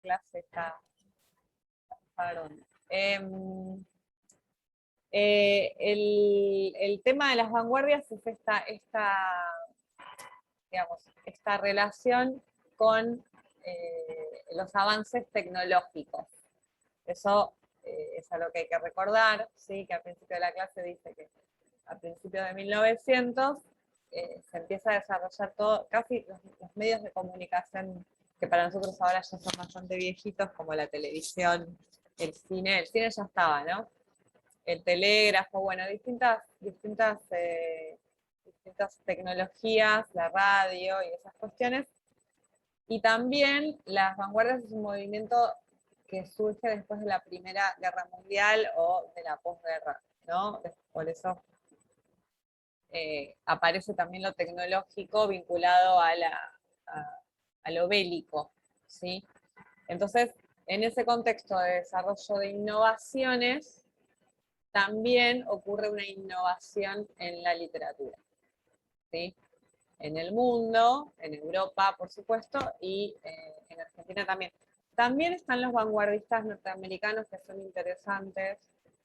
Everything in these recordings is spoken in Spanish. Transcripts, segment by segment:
clase está, perdón. El tema de las vanguardias es digamos, esta relación con los avances tecnológicos. Eso es algo que hay que recordar, ¿sí? Que al principio de la clase dice que a principios de 1900 se empieza a desarrollar todo, casi los medios de comunicación que para nosotros ahora ya son bastante viejitos, como la televisión, el cine ya estaba, ¿no? El telégrafo, bueno, distintas tecnologías, la radio y esas cuestiones. Y también las vanguardias es un movimiento que surge después de la Primera Guerra Mundial o de la posguerra, ¿no? Por eso aparece también lo tecnológico vinculado a lo bélico, ¿sí? Entonces, en ese contexto de desarrollo de innovaciones, también ocurre una innovación en la literatura, ¿sí? En el mundo, en Europa, por supuesto, y en Argentina también. También están los vanguardistas norteamericanos que son interesantes,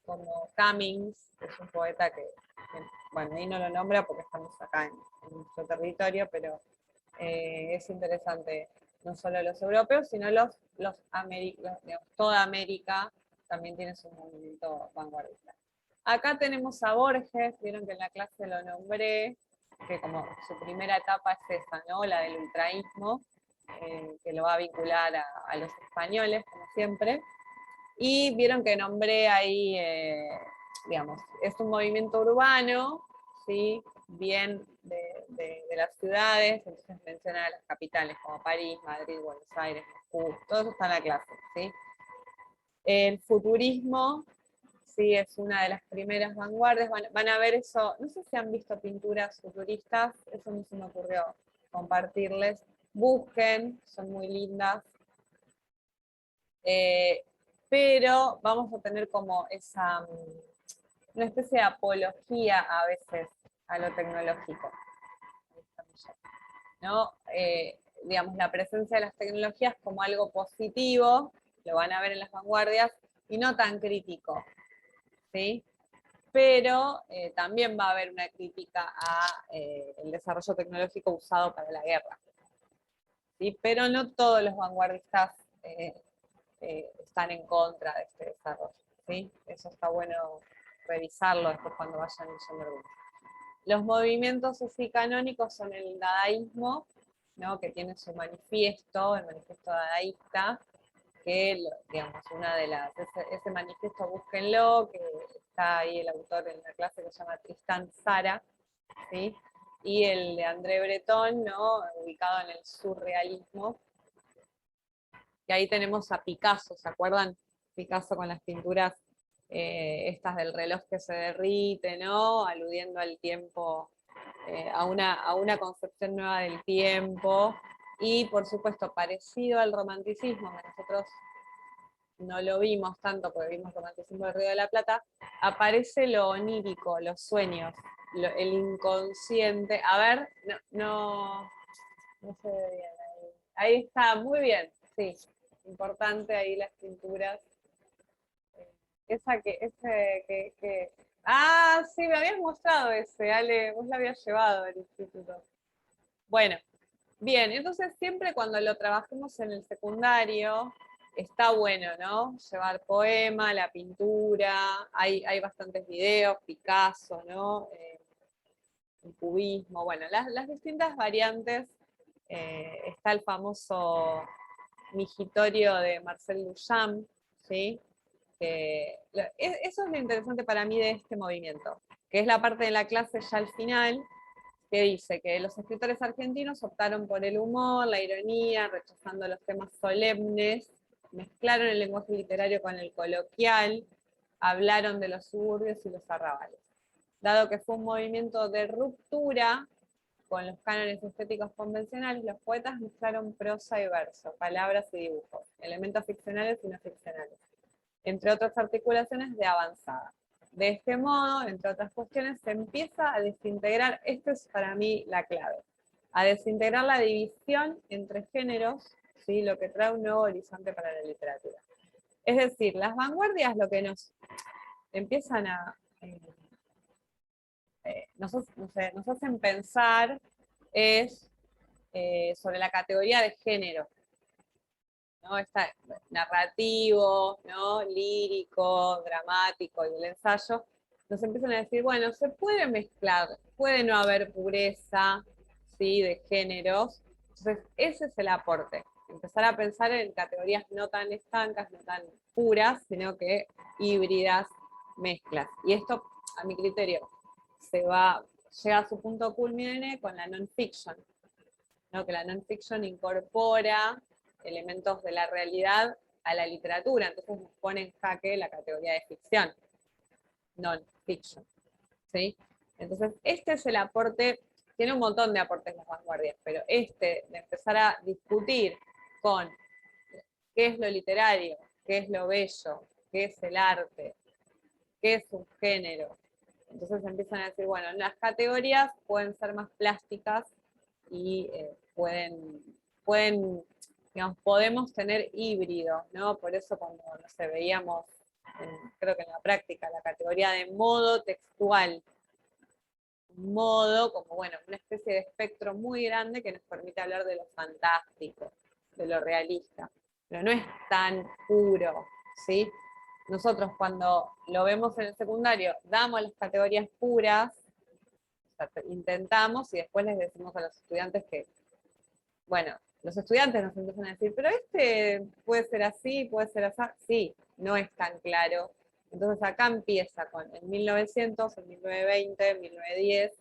como Cummings, que es un poeta que bueno, ahí no lo nombra porque estamos acá en nuestro territorio, pero es interesante no solo los europeos, sino digamos, toda América también tiene su movimiento vanguardista. Acá tenemos a Borges, vieron que en la clase lo nombré, que como su primera etapa es esa, ¿no? La del ultraísmo, que lo va a vincular a los españoles, como siempre. Y vieron que nombré ahí, digamos, es un movimiento urbano, ¿sí? Bien de las ciudades, entonces menciona las capitales como París, Madrid, Buenos Aires, Moscú, todo eso está en la clase, ¿sí? El futurismo, sí, es una de las primeras vanguardias, van a ver eso, no sé si han visto pinturas futuristas, eso no se me ocurrió compartirles, busquen, son muy lindas, pero vamos a tener como una especie de apología a veces a lo tecnológico, ¿no? Digamos, la presencia de las tecnologías como algo positivo, lo van a ver en las vanguardias, y no tan crítico, ¿sí? Pero también va a haber una crítica al desarrollo tecnológico usado para la guerra, ¿sí? Pero no todos los vanguardistas están en contra de este desarrollo, ¿sí? Eso está bueno revisarlo después cuando vayan leyendo algunos. Los movimientos así canónicos son el dadaísmo, ¿no? Que tiene su manifiesto, el manifiesto dadaísta, que, digamos, ese manifiesto búsquenlo, que está ahí el autor en la clase que se llama Tristán Tzara, ¿sí? Y el de André Breton, ¿no? Ubicado en el surrealismo. Y ahí tenemos a Picasso, ¿se acuerdan? Picasso con las pinturas estas del reloj que se derrite, ¿no? Aludiendo al tiempo, a una concepción nueva del tiempo. Y, por supuesto, parecido al romanticismo, que nosotros no lo vimos tanto porque vimos romanticismo del Río de la Plata, aparece lo onírico, los sueños, el inconsciente. A ver, no se ve bien ahí. Ahí está, muy bien, sí. Importante ahí las pinturas. Ah, sí, me habías mostrado ese, Ale, vos lo habías llevado al instituto. Bueno, bien, entonces siempre cuando lo trabajemos en el secundario, está bueno, ¿no? Llevar poema, la pintura, hay bastantes videos, Picasso, ¿no? El cubismo, bueno, las distintas variantes. Está el famoso migitorio de Marcel Duchamp, ¿sí? Eso es lo interesante para mí de este movimiento, que es la parte de la clase ya al final, que dice que los escritores argentinos optaron por el humor, la ironía, rechazando los temas solemnes, mezclaron el lenguaje literario con el coloquial, hablaron de los suburbios y los arrabales. Dado que fue un movimiento de ruptura con los cánones estéticos convencionales, los poetas mezclaron prosa y verso, palabras y dibujos, elementos ficcionales y no ficcionales, entre otras articulaciones de avanzada. De este modo, entre otras cuestiones, se empieza a desintegrar, esto es para mí la clave, a desintegrar la división entre géneros, ¿sí? Lo que trae un nuevo horizonte para la literatura. Es decir, las vanguardias lo que nos empiezan a... nos hacen pensar es sobre la categoría de género, ¿no? Está narrativo, ¿no? Lírico, dramático y el ensayo, nos empiezan a decir, bueno, se puede mezclar, puede no haber pureza, ¿sí? De géneros. Entonces, ese es el aporte. Empezar a pensar en categorías no tan estancas, no tan puras, sino que híbridas, mezclas. Y esto, a mi criterio, llega a su punto culmine con la non-fiction, ¿no? Que la non-fiction incorpora elementos de la realidad a la literatura, entonces nos pone en jaque la categoría de ficción, non-fiction, ¿sí? Entonces, este es el aporte, tiene un montón de aportes las vanguardias, pero de empezar a discutir con qué es lo literario, qué es lo bello, qué es el arte, qué es un género. Entonces empiezan a decir, bueno, las categorías pueden ser más plásticas y digamos, podemos tener híbridos, ¿no? Por eso cuando, no sé, veíamos, creo que en la práctica, la categoría de modo textual, modo como, bueno, una especie de espectro muy grande que nos permite hablar de lo fantástico, de lo realista, pero no es tan puro, ¿sí? Nosotros cuando lo vemos en el secundario, damos las categorías puras, o sea, intentamos y después les decimos a los estudiantes que, bueno, los estudiantes nos empiezan a decir, pero este puede ser así, puede ser así, sí, no es tan claro. Entonces acá empieza en 1900, en 1920, en 1910,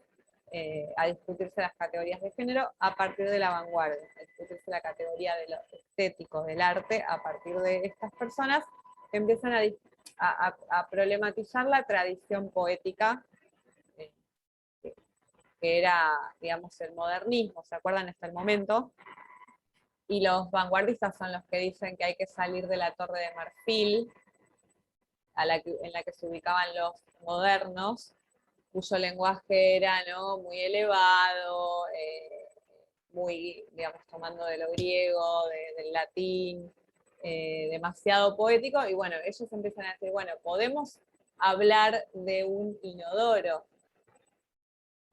a discutirse las categorías de género a partir de la vanguardia, a discutirse la categoría de lo estético, del arte, a partir de estas personas que empiezan a problematizar la tradición poética, eh, que era, digamos, el modernismo, ¿se acuerdan hasta el momento? Y los vanguardistas son los que dicen que hay que salir de la Torre de Marfil, en la que se ubicaban los modernos, cuyo lenguaje era, ¿no? Muy elevado, muy, digamos, tomando de lo griego, del latín, demasiado poético, y bueno, ellos empiezan a decir, bueno, podemos hablar de un inodoro,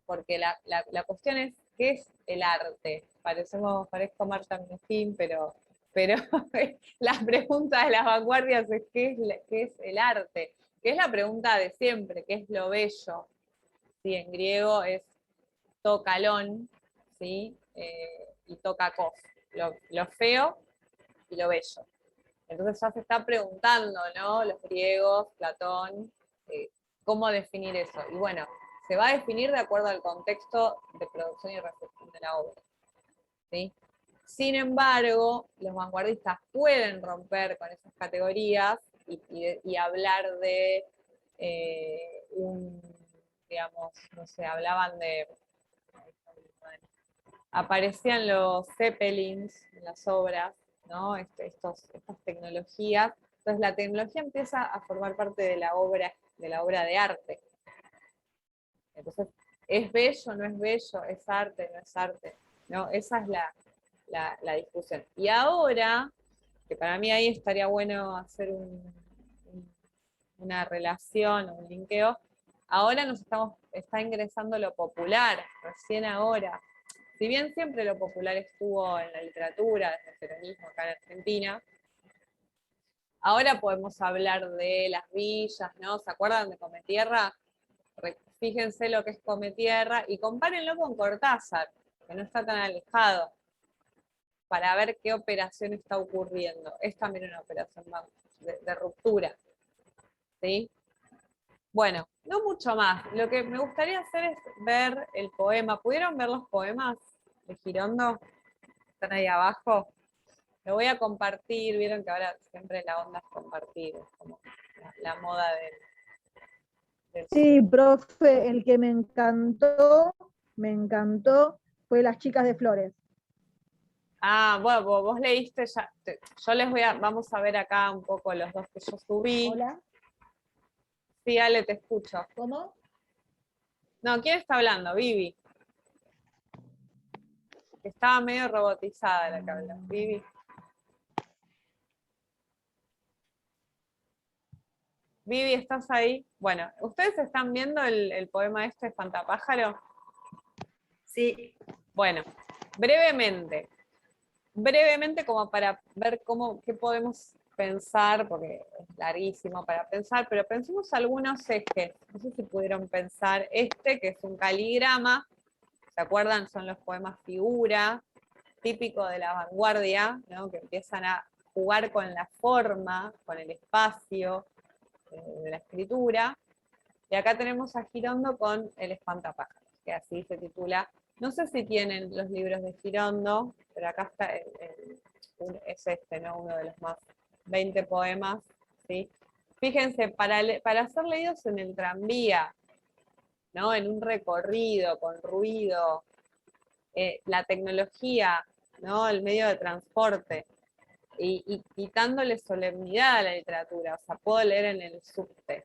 porque la cuestión es, ¿qué es el arte? Parezco Marta Minujín, pero la pregunta de las vanguardias es ¿qué es el arte? Que es la pregunta de siempre, ¿qué es lo bello? ¿Sí? En griego es tokalon, ¿sí? Y tokakos, lo feo y lo bello. Entonces ya se está preguntando, ¿no? Los griegos, Platón, cómo definir eso. Y bueno, se va a definir de acuerdo al contexto de producción y recepción de la obra, ¿sí? Sin embargo, los vanguardistas pueden romper con esas categorías y hablar de digamos, no sé, hablaban de... Aparecían los Zeppelins en las obras, ¿no? Estas tecnologías. Entonces la tecnología empieza a formar parte de la obra de arte. Entonces, ¿es bello, no es bello? ¿Es arte, no es arte? ¿No? Esa es la discusión. Y ahora, que para mí ahí estaría bueno hacer una relación, un linkeo, ahora está ingresando lo popular, recién ahora. Si bien siempre lo popular estuvo en la literatura, desde el peronismo acá en Argentina, ahora podemos hablar de las villas, ¿no? ¿Se acuerdan de Cometierra? Fíjense lo que es Cometierra y compárenlo con Cortázar, que no está tan alejado, para ver qué operación está ocurriendo. Es también una operación de ruptura, ¿sí? Bueno, no mucho más. Lo que me gustaría hacer es ver el poema. ¿Pudieron ver los poemas de Girondo? ¿Están ahí abajo? Lo voy a compartir. Vieron que ahora siempre la onda es compartir, es como la moda del Sí, profe, el que me encantó, fue Las chicas de Flores. Ah, bueno, vos leíste ya. Vamos a ver acá un poco los dos que yo subí. Hola, Sí, Ale, te escucho. ¿cómo? No, ¿quién está hablando? Vivi. Estaba medio robotizada la que habla. Vivi. Vivi, ¿estás ahí? Bueno, ¿ustedes están viendo el poema este, Espantapájaro? Sí. Bueno, brevemente como para ver qué podemos pensar, porque es larguísimo para pensar, pero pensemos algunos ejes. No sé si pudieron pensar este, que es un caligrama, ¿se acuerdan? Son los poemas figura, típico de la vanguardia, ¿no? Que empiezan a jugar con la forma, con el espacio de la escritura. Y acá tenemos a Girondo con el Espantapájaros, que así se titula. No sé si tienen los libros de Girondo, pero acá está, es este, ¿no? Uno de los más 20 poemas, ¿sí? Fíjense, para ser leídos en el tranvía, ¿no? En un recorrido, con ruido, la tecnología, ¿no? El medio de transporte, y quitándole solemnidad a la literatura. O sea, puedo leer en el subte,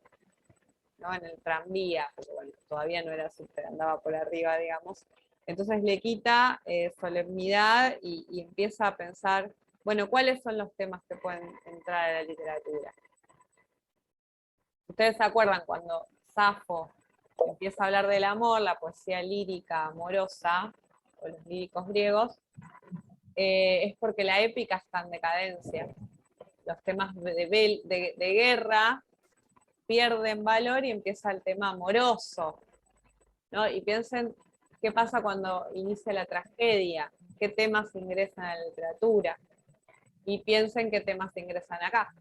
¿no? En el tranvía, porque bueno, todavía no era subte, andaba por arriba, digamos. Entonces le quita solemnidad y empieza a pensar, bueno, ¿cuáles son los temas que pueden entrar a la literatura? Ustedes se acuerdan cuando Safo empieza a hablar del amor, la poesía lírica amorosa, o los líricos griegos, es porque la épica está en decadencia. Los temas de guerra pierden valor y empieza el tema amoroso, ¿no? Y piensen qué pasa cuando inicia la tragedia, qué temas ingresan a la literatura, y piensen qué temas ingresan acá.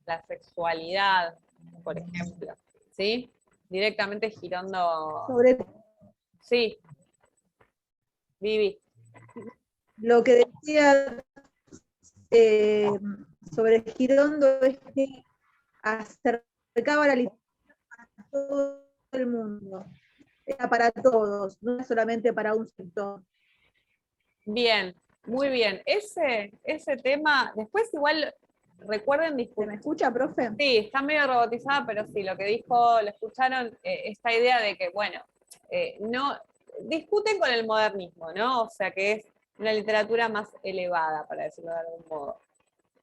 La sexualidad, por ejemplo, ¿sí? Directamente Girondo. Sobre Sí, Vivi. lo que decía sobre Girondo es que acercaba la literatura a todo el mundo. Era para todos, no era solamente para un sector. Bien, muy bien. Ese tema, después igual recuerden ¿Se discutir. me escucha, profe? Sí, está medio robotizada, pero sí, lo que dijo, lo escucharon, esta idea de que, bueno, no discuten con el modernismo, ¿no? O sea, que es una literatura más elevada, para decirlo de algún modo.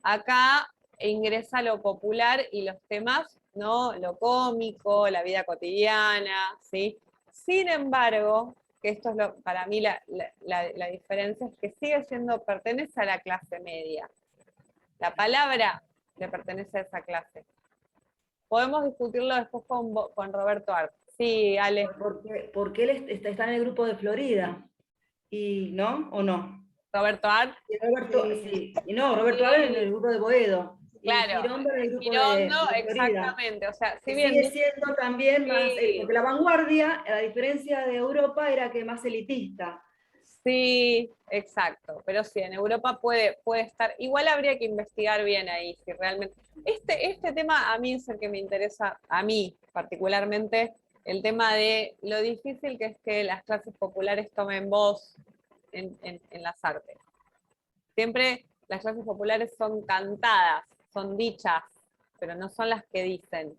Acá ingresa lo popular y los temas, ¿no? Lo cómico, la vida cotidiana, ¿sí? Sin embargo, que esto es para mí la diferencia, es que sigue siendo, pertenece a la clase media. La palabra le pertenece a esa clase. Podemos discutirlo después con Roberto Art. Sí, Ale. Porque él está en el grupo de Florida. ¿Y no? ¿O no? Roberto Art. Y Roberto, sí. Y no, Roberto Art en el grupo de Boedo. Y Claro, Girondo en el grupo Girondo, de Florida. exactamente. O sea, si Que bien. sigue siendo también más, Sí, porque la vanguardia, a diferencia de Europa, era que más elitista. sí, exacto. Pero sí, en Europa puede estar. Igual habría que investigar bien ahí, si realmente. Este tema a mí es el que me interesa, a mí particularmente, el tema de lo difícil que es que las clases populares tomen voz en las artes. Siempre las clases populares son cantadas, son dichas, pero no son las que dicen.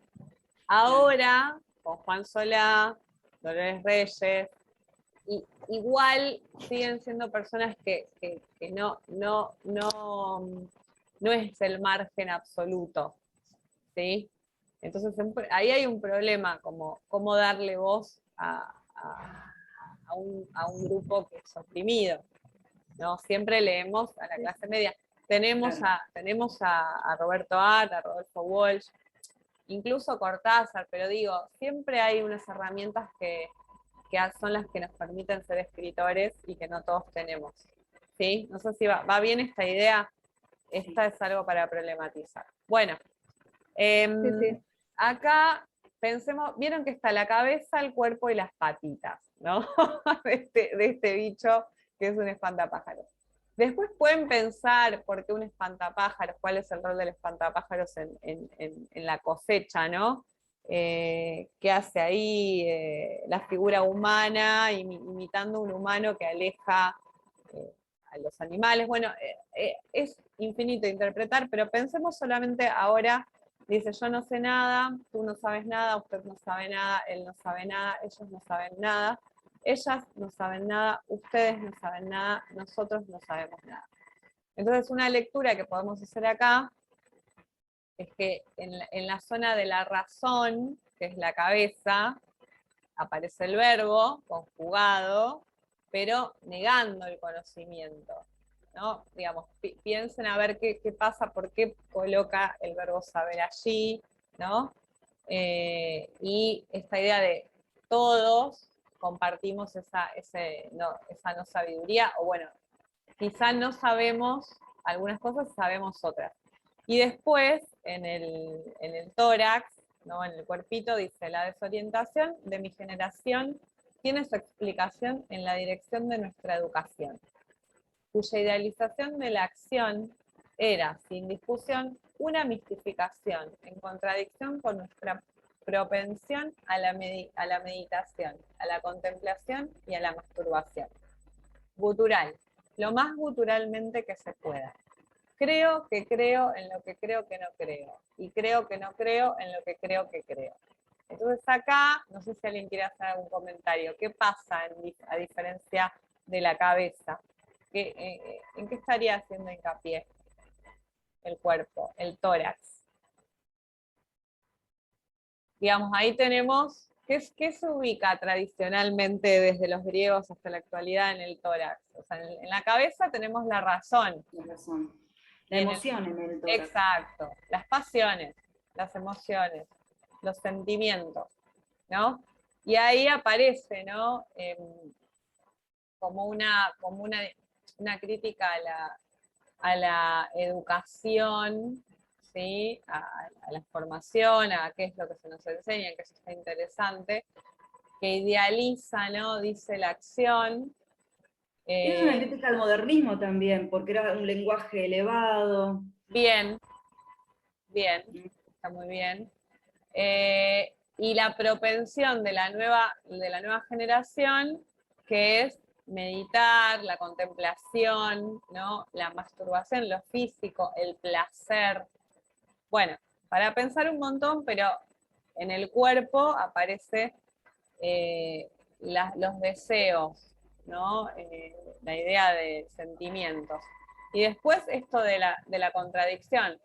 Ahora, con Juan Solá, Dolores Reyes, igual siguen siendo personas que no es el margen absoluto, ¿sí? Entonces ahí hay un problema, como cómo darle voz a un grupo que es oprimido, ¿no? Siempre leemos a la clase media. Tenemos a Roberto Art, a Rodolfo Walsh, incluso Cortázar, pero digo, siempre hay unas herramientas que son las que nos permiten ser escritores y que no todos tenemos. ¿Sí? No sé si va bien esta idea. Esta es algo para problematizar. Bueno, Sí. acá pensemos, vieron que está la cabeza, el cuerpo y las patitas, ¿no? de este bicho que es un espantapájaros. Después pueden pensar por qué un espantapájaros, cuál es el rol del espantapájaros en la cosecha, ¿no? ¿Qué hace ahí la figura humana, imitando un humano que aleja a los animales? Bueno, es infinito interpretar, pero pensemos solamente ahora. Dice, yo no sé nada, tú no sabes nada, usted no sabe nada, él no sabe nada, ellos no saben nada, ellas no saben nada, ustedes no saben nada, nosotros no sabemos nada. Entonces, una lectura que podemos hacer acá es que en la zona de la razón, que es la cabeza, aparece el verbo conjugado, pero negando el conocimiento, ¿no? Digamos, piensen a ver qué pasa, por qué coloca el verbo saber allí, ¿no? Y esta idea de todos compartimos esa no sabiduría, o bueno, quizá no sabemos algunas cosas, sabemos otras. Y después, en el tórax, ¿no? En el cuerpito, dice, la desorientación de mi generación tiene su explicación en la dirección de nuestra educación, cuya idealización de la acción era, sin discusión, una mistificación, en contradicción con nuestra propensión a la meditación, a la contemplación y a la masturbación. Gutural, lo más guturalmente que se pueda. Creo que creo en lo que creo que no creo. Y creo que no creo en lo que creo que creo. Entonces acá, no sé si alguien quiere hacer algún comentario. ¿Qué pasa a diferencia de la cabeza? ¿En qué estaría haciendo hincapié el cuerpo, el tórax? Digamos, ahí tenemos, ¿qué se ubica tradicionalmente desde los griegos hasta la actualidad en el tórax? O sea, en la cabeza tenemos la razón. La razón. La emoción en el tórax. Exacto, las pasiones, las emociones, los sentimientos, ¿no? Y ahí aparece, ¿no? Como una crítica a la educación, ¿sí? A la formación, a qué es lo que se nos enseña, que eso está interesante, que idealiza, ¿no? Dice la acción. Es una crítica al modernismo también, porque era un lenguaje elevado. Bien, está muy bien. Y la propensión de la nueva generación, que es meditar, la contemplación, ¿no? La masturbación, lo físico, el placer. Bueno, para pensar un montón, pero en el cuerpo aparece los deseos, ¿no? La idea de sentimientos. Y después esto de la contradicción.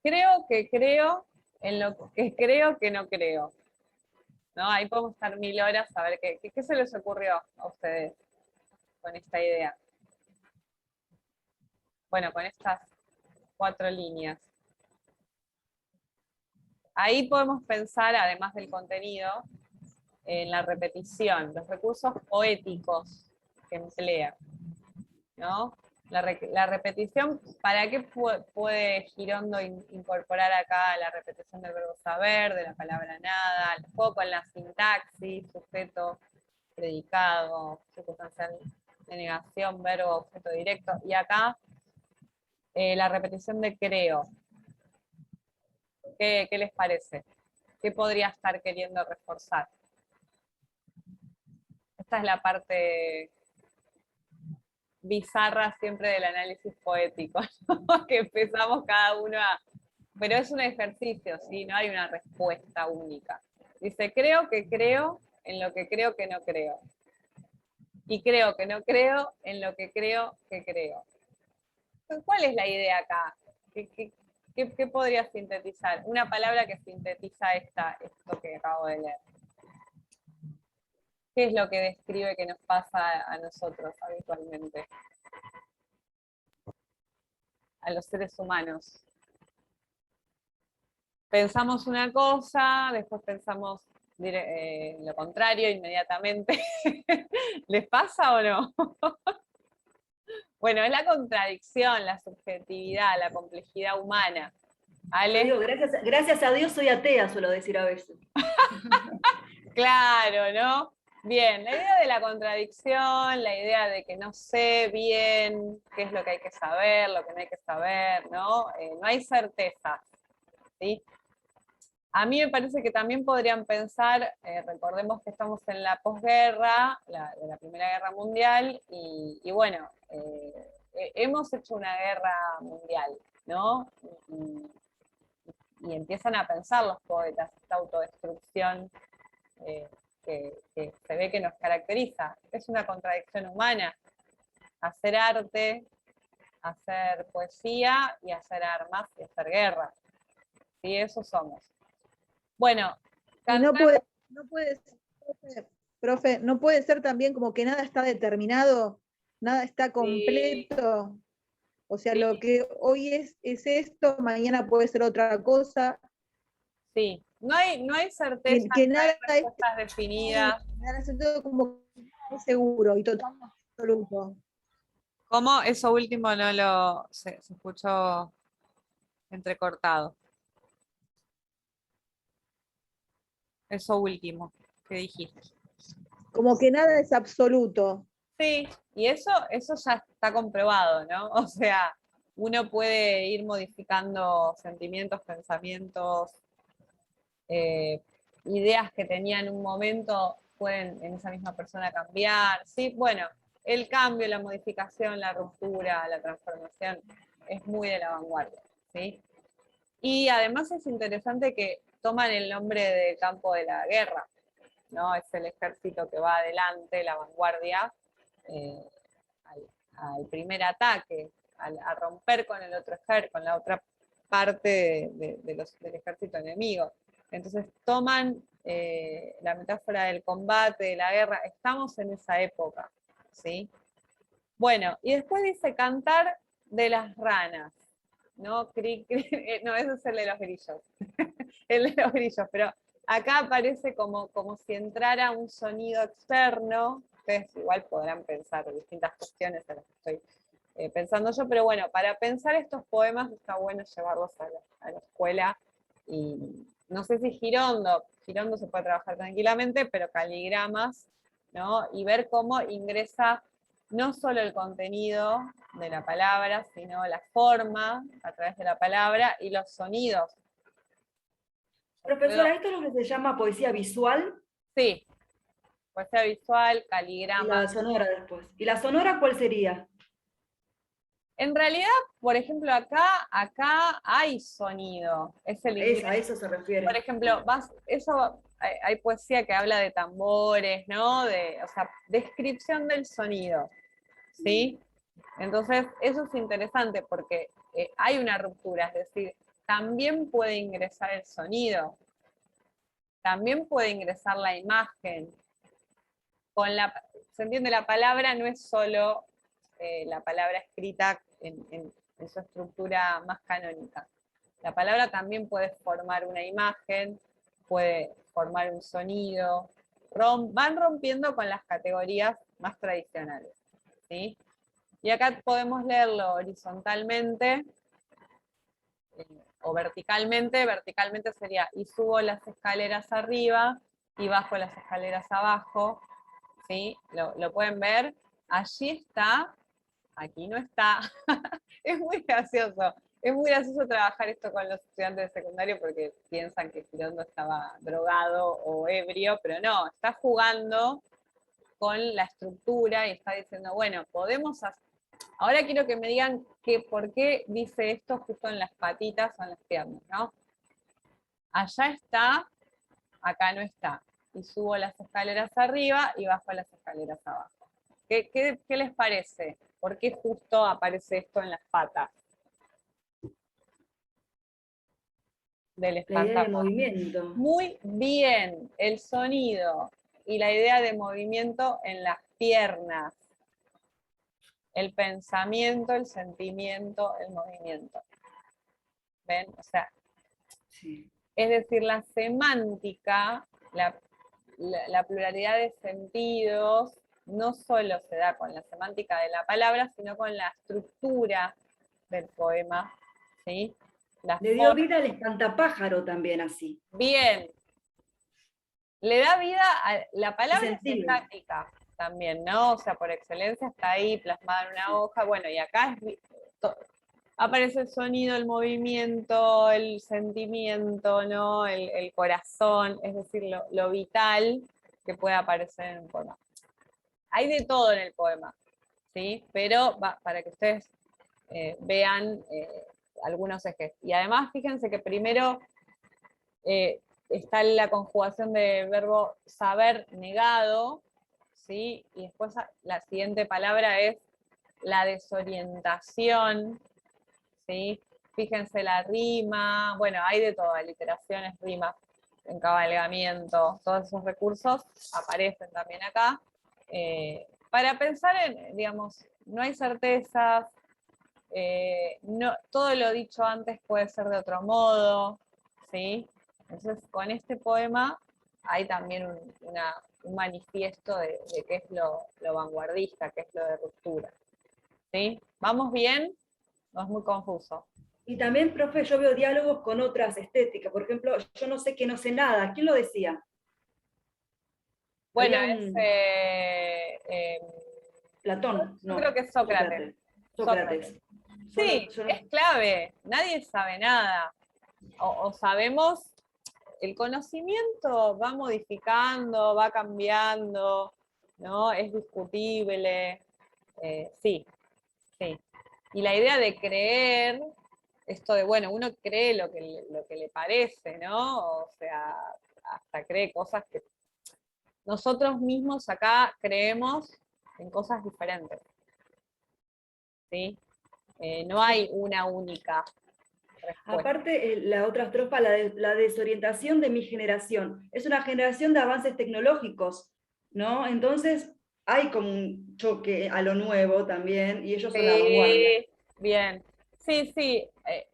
Creo que creo en lo que creo que no creo. ¿No? Ahí podemos estar 1000 horas a ver qué se les ocurrió a ustedes con esta idea. Bueno, con estas 4 líneas. Ahí podemos pensar, además del contenido, en la repetición, los recursos poéticos que emplea, ¿no? La repetición, ¿para qué puede Girondo incorporar acá la repetición del verbo saber, de la palabra nada, el foco en la sintaxis, sujeto, predicado, circunstancial de negación, verbo, objeto directo, y acá la repetición de creo? ¿Qué les parece? ¿Qué podría estar queriendo reforzar? Esta es la parte bizarra siempre del análisis poético, ¿no? Que empezamos cada uno a... Pero es un ejercicio, ¿sí? No hay una respuesta única. Dice, creo que creo en lo que creo que no creo. Y creo que no creo en lo que creo que creo. ¿Cuál es la idea acá? ¿Qué podría sintetizar? Una palabra que sintetiza esto que acabo de leer. ¿Qué es lo que describe que nos pasa a nosotros habitualmente? A los seres humanos. Pensamos una cosa, después pensamos lo contrario inmediatamente. ¿Les pasa o no? Bueno, es la contradicción, la subjetividad, la complejidad humana. Ale. Yo digo, gracias a Dios soy atea, suelo decir a veces. Claro, ¿no? Bien, la idea de la contradicción, la idea de que no sé bien qué es lo que hay que saber, lo que no hay que saber, ¿no? No hay certeza, ¿sí? A mí me parece que también podrían pensar, recordemos que estamos en la posguerra, de la Primera Guerra Mundial, y bueno, hemos hecho una guerra mundial, ¿no? Y empiezan a pensar los poetas esta autodestrucción que se ve que nos caracteriza. Es una contradicción humana. Hacer arte hacer poesía y hacer armas y hacer guerra. ¿Sí? Eso somos. Bueno, Y no cantar, puede ser, profe, no puede ser también como que nada está determinado, nada está sí, completo. O sea, sí, lo que hoy es esto, mañana puede ser otra cosa, sí. No hay certeza, que no hay nada es respuestas definidas. nada es todo como seguro y totalmente absoluto. ¿Cómo? Eso último no lo se escuchó entrecortado. Eso último que dijiste. Como que nada es absoluto. Sí, y eso ya está comprobado, ¿no? O sea, uno puede ir modificando sentimientos, pensamientos, ideas que tenía en un momento pueden en esa misma persona cambiar. Sí, bueno, el cambio, la modificación, la ruptura, la transformación es muy de la vanguardia, ¿sí? Y además es interesante que toman el nombre del campo de la guerra, ¿no? Es el ejército que va adelante, la vanguardia, eh, al primer ataque, a romper con el otro ejército, con la otra parte del ejército enemigo. Entonces toman la metáfora del combate, de la guerra, estamos en esa época, ¿sí? Bueno, y después dice cantar de las ranas, ¿no? No, ese es el de los grillos, el de los grillos, pero acá aparece como si entrara un sonido externo. Ustedes igual podrán pensar distintas cuestiones en las que estoy pensando yo, pero bueno, para pensar estos poemas está bueno llevarlos a la escuela, y no sé si Girondo se puede trabajar tranquilamente, pero caligramas, ¿no? Y ver cómo ingresa no solo el contenido de la palabra, sino la forma a través de la palabra y los sonidos. Profesora, ¿esto es lo que se llama poesía visual? Sí, poesía visual, Y caligrama. la sonora después. ¿Y la sonora cuál sería? En realidad, por ejemplo, acá hay sonido, es el A ingreso. eso se Por refiere. ejemplo, hay poesía que habla de tambores, ¿no? O sea, descripción del sonido, ¿sí? Entonces, eso es interesante porque hay una ruptura, es decir, también puede ingresar el sonido, también puede ingresar la imagen. Se entiende, la palabra no es solo la palabra escrita en su estructura más canónica. La palabra también puede formar una imagen, puede formar un sonido, van rompiendo con las categorías más tradicionales, ¿sí? Y acá podemos leerlo horizontalmente o verticalmente. Verticalmente sería y subo las escaleras arriba y bajo las escaleras abajo, ¿sí? Lo pueden ver. Allí está, aquí no está. Es muy gracioso. Es muy gracioso trabajar esto con los estudiantes de secundario porque piensan que Girondo estaba drogado o ebrio, pero no, está jugando con la estructura y está diciendo, bueno, podemos hacer. Ahora quiero que me digan por qué dice esto justo en las patitas o en las piernas, ¿no? Allá está, acá no está. Y subo las escaleras arriba y bajo las escaleras abajo. ¿Qué les parece? ¿Por qué justo aparece esto en las patas del La idea de espantajo? movimiento. Muy bien, el sonido y la idea de movimiento en las piernas. El pensamiento, el sentimiento, el movimiento. ¿Ven? O sea, Sí. es decir, la semántica, la pluralidad de sentidos, no solo se da con la semántica de la palabra, sino con la estructura del poema, ¿sí? La Le dio forma. vida al espantapájaro también así. Bien, le da vida a la Y palabra es sentido. estática también, ¿no? O sea, por excelencia está ahí plasmada en una hoja. Bueno, y acá aparece el sonido, el movimiento, el sentimiento, ¿no? El corazón, es decir, lo vital que puede aparecer en un poema. Hay de todo en el poema, ¿sí? Pero para que ustedes vean algunos ejes. Y además, fíjense que primero está la conjugación del verbo saber negado, ¿sí? Y después la siguiente palabra es la desorientación, ¿sí? Fíjense la rima, bueno, hay de todo, aliteraciones, rimas, encabalgamiento, todos esos recursos aparecen también acá. Para pensar en, digamos, no hay certezas, no, todo lo dicho antes puede ser de otro modo, ¿sí? Entonces, con este poema hay también un manifiesto de qué es lo vanguardista, qué es lo de ruptura, ¿sí? ¿Vamos bien? No es muy confuso. Y también, profe, yo veo diálogos con otras estéticas. Por ejemplo, yo no sé que no sé nada. ¿Quién lo decía? Bueno, Había es, un Platón, yo creo no, que es Sócrates. Sócrates. Sócrates. Sócrates. Sí, Yo es clave, nadie sabe nada. O sabemos, el conocimiento va modificando, va cambiando, ¿no? Es discutible. Sí, sí. Y la idea de creer, esto de, bueno, uno cree lo que le parece, ¿no? O sea, hasta cree cosas que nosotros mismos acá creemos en cosas diferentes, ¿sí? No hay una única respuesta. Aparte, la otra estrofa, la desorientación de mi generación. Es una generación de avances tecnológicos, ¿no? Entonces hay como un choque a lo nuevo también, y ellos son la vanguardia. Sí, bien. Sí, sí.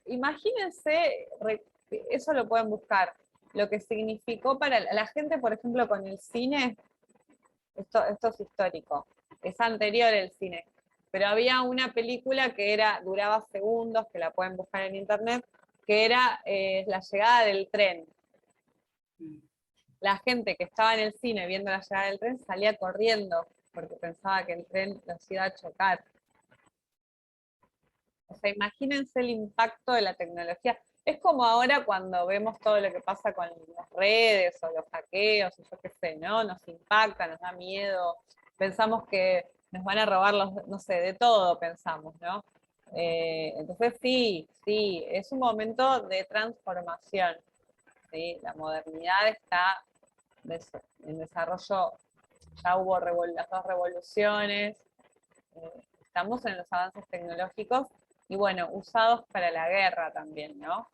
Imagínense, eso lo pueden buscar, lo que significó para la gente, por ejemplo, con el cine, esto es histórico, es anterior el cine, pero había una película que duraba segundos, que la pueden buscar en internet, que era la llegada del tren. La gente que estaba en el cine viendo la llegada del tren salía corriendo, porque pensaba que el tren los iba a chocar. O sea, imagínense el impacto de la tecnología. Es como ahora cuando vemos todo lo que pasa con las redes o los hackeos, o yo qué sé, ¿no? Nos impacta, nos da miedo, pensamos que nos van a robar los, no sé, de todo pensamos, ¿no? Entonces sí, sí, es un momento de transformación, ¿sí? La modernidad está en desarrollo, ya hubo las dos revoluciones, estamos en los avances tecnológicos y bueno, usados para la guerra también, ¿no?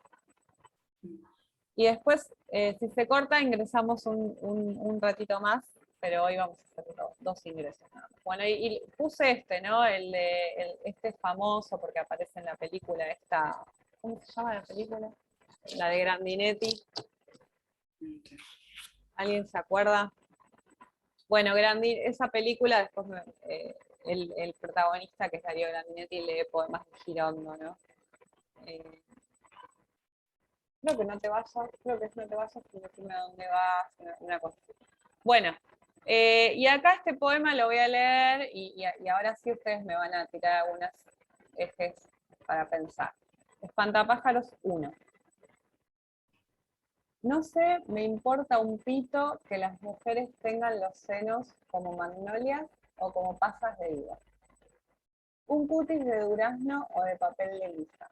Y después, si se corta, ingresamos un ratito más, pero hoy vamos a hacer dos ingresos nada más. Bueno, y puse este, ¿no? Este famoso, porque aparece en la película esta, ¿cómo se llama la película? La de Grandinetti. ¿Alguien se acuerda? Bueno, esa película, después el protagonista, que es Darío Grandinetti, lee poemas de Girondo, ¿no? Creo que no te vayas, creo que es no te vayas, sino decime a dónde vas, una cosa así. Bueno, y acá este poema lo voy a leer y ahora sí ustedes me van a tirar algunos ejes para pensar. Espantapájaros 1. No sé, me importa un pito que las mujeres tengan los senos como magnolias o como pasas de higo. Un cutis de durazno o de papel de lija.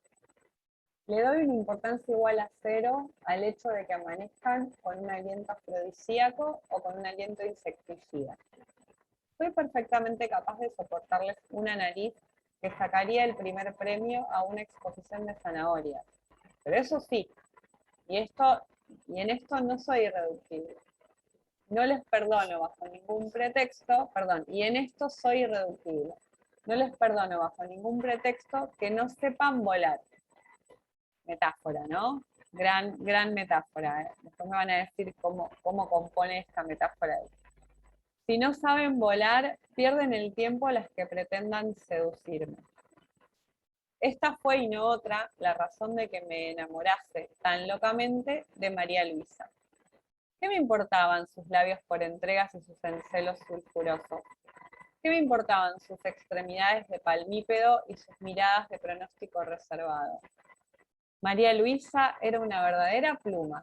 Le doy una importancia igual a 0 al hecho de que amanezcan con un aliento afrodisíaco o con un aliento insecticida. Soy perfectamente capaz de soportarles una nariz que sacaría el primer premio a una exposición de zanahorias. Pero eso sí, y en esto no soy irreductible. No les perdono bajo ningún pretexto, perdón, y en esto soy irreductible. No les perdono bajo ningún pretexto que no sepan volar. Metáfora, ¿no? Gran metáfora. Después me van a decir cómo compone esta metáfora. Si no saben volar, pierden el tiempo las que pretendan seducirme. Esta fue y no otra la razón de que me enamorase tan locamente de María Luisa. ¿Qué me importaban sus labios por entregas y sus encelos sulfurosos? ¿Qué me importaban sus extremidades de palmípedo y sus miradas de pronóstico reservado? María Luisa era una verdadera pluma.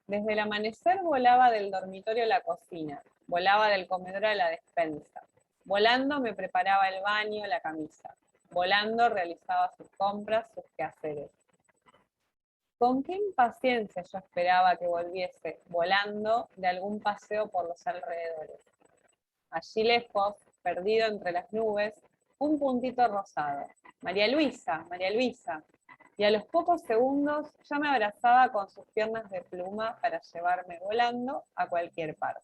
Desde el amanecer volaba del dormitorio a la cocina, volaba del comedor a la despensa. Volando me preparaba el baño, la camisa. Volando realizaba sus compras, sus quehaceres. Con qué impaciencia yo esperaba que volviese, volando, de algún paseo por los alrededores. Allí lejos, perdido entre las nubes, un puntito rosado. María Luisa. Y a los pocos segundos ya me abrazaba con sus piernas de pluma para llevarme volando a cualquier parte.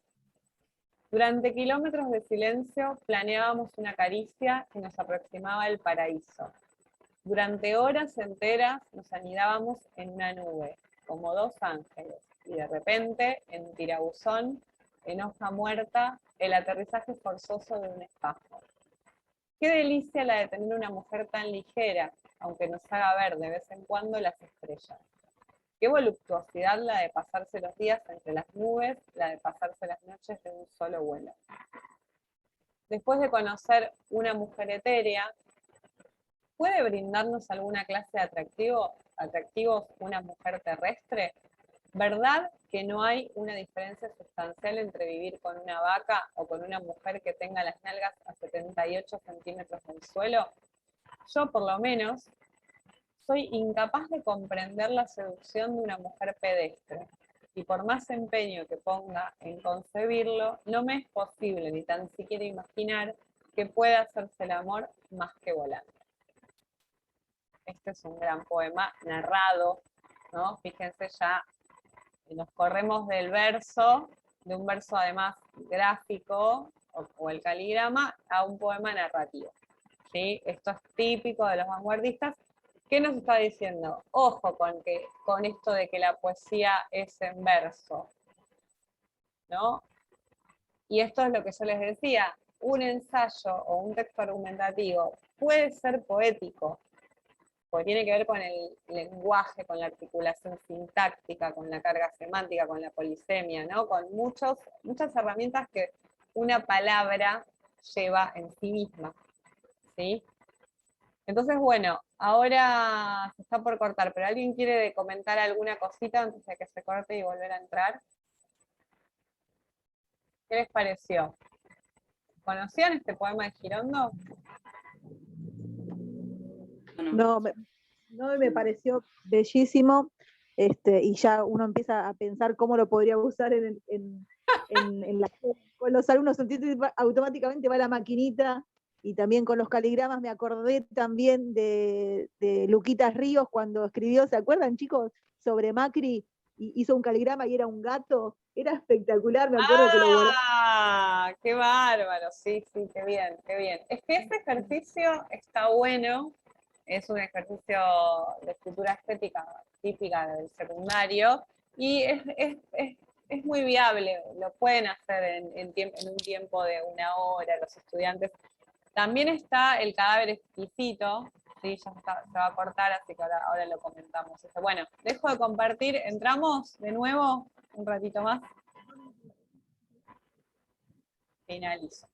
Durante kilómetros de silencio planeábamos una caricia que nos aproximaba al paraíso. Durante horas enteras nos anidábamos en una nube, como dos ángeles, y de repente, en tirabuzón, en hoja muerta, el aterrizaje forzoso de un espacio. Qué delicia la de tener una mujer tan ligera, aunque nos haga ver de vez en cuando las estrellas. Qué voluptuosidad la de pasarse los días entre las nubes, la de pasarse las noches de un solo vuelo. Después de conocer una mujer etérea, ¿puede brindarnos alguna clase de atractivos una mujer terrestre? ¿Verdad que no hay una diferencia sustancial entre vivir con una vaca o con una mujer que tenga las nalgas a 78 centímetros del suelo? Yo, por lo menos, soy incapaz de comprender la seducción de una mujer pedestre, y por más empeño que ponga en concebirlo, no me es posible ni tan siquiera imaginar que pueda hacerse el amor más que volando. Este es un gran poema narrado, ¿no? Fíjense, ya nos corremos del verso, de un verso además gráfico, o el caligrama, a un poema narrativo. ¿Sí? Esto es típico de los vanguardistas. ¿Qué nos está diciendo? Ojo con esto de que la poesía es en verso, ¿no? Y esto es lo que yo les decía, un ensayo o un texto argumentativo puede ser poético, porque tiene que ver con el lenguaje, con la articulación sintáctica, con la carga semántica, con la polisemia, ¿no? Con muchas herramientas que una palabra lleva en sí misma, ¿sí? Entonces, bueno, ahora se está por cortar, pero ¿alguien quiere comentar alguna cosita antes de que se corte y volver a entrar? ¿Qué les pareció? ¿Conocían este poema de Girondo? No, me pareció bellísimo, y ya uno empieza a pensar cómo lo podría usar con los alumnos, entonces automáticamente va la maquinita, y también con los caligramas me acordé también de Luquitas Ríos cuando escribió, ¿se acuerdan, chicos? Sobre Macri, y hizo un caligrama y era un gato, era espectacular, me acuerdo que lo borré. ¡Ah! ¡Qué bárbaro! Sí, qué bien, qué bien. Es que este ejercicio está bueno, es un ejercicio de escritura estética típica del secundario, y es muy viable, lo pueden hacer en un tiempo de una hora los estudiantes. También está el cadáver exquisito, ¿sí? Ya se va a cortar, así que ahora lo comentamos. Bueno, dejo de compartir, entramos de nuevo un ratito más. Finalizo.